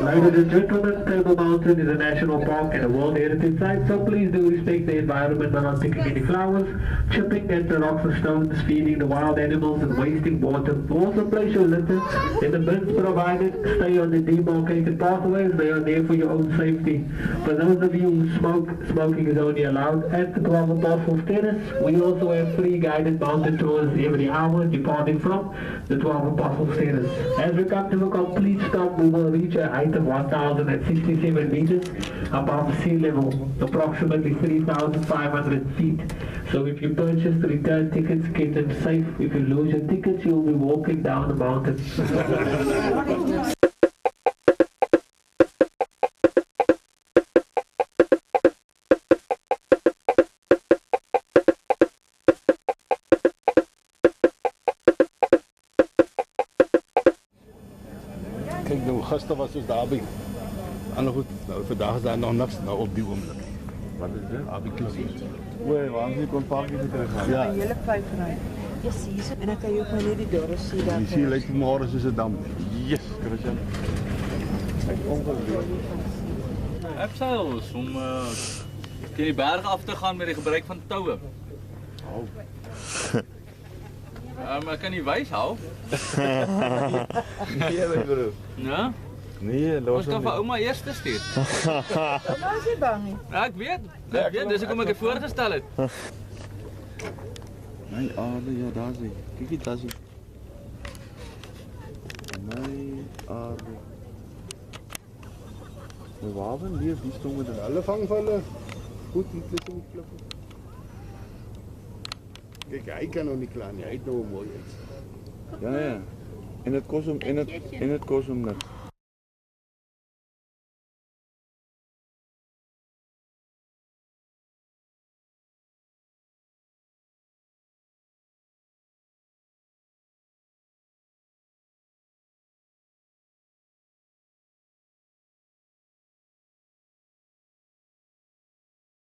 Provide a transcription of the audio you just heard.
Ladies and gentlemen, Table Mountain is a national park and a World Heritage Site, so please do respect the environment by not picking any flowers, chipping at the rocks and stones, feeding the wild animals, and wasting water. Also place your litter in the bins provided. Stay on the demarcated pathways. They are there for your own safety. For those of you who smoke, smoking is only allowed at the 12 Apostles Terrace. We also have free guided mountain tours every hour departing from the 12 Apostles Terrace. As we come to a complete stop, we will reach a height of 1,067 meters above sea level, approximately 3,500 feet. So if you purchase return tickets, keep them safe. If you lose your tickets, you'll be walking down the mountain. Kijk, nou, gasten was dus de Abi. En goed, vandaag is daar nog niks nou op die ogenblik. Wat is dit? Abi-klusie. Oei, waarom nie kon parkie terug? Ja. Een hele pyp ry. Yes, hier. En dan kan jy ook maar net die dorre sien daar. Die zie je lijkt morgen soos 'n dam. Yes, Christian. Ek ongelukkig. Abseils om teen die berg af te gaan met die gebruik van toue. Oh. Ek kan nie wys hou. Nee, my broer. Ja? Nee, Ons los kan hom vir nie. ouma eers stuur. Maar is jy bang nie? Ja, ek weet. Dis hoekom ek dit voorgestel het. My aarde, ja, daar is hy. Kyk hier, daar is hy. My aarde. My wapen leef, die stom met hulle. Hulle vang vir hulle goed en tussen die klippe. Kyk, hy kan nog nie klaar nie. Hy het nou 'n mooi uit. Ja, nee. En dit kos hom niks.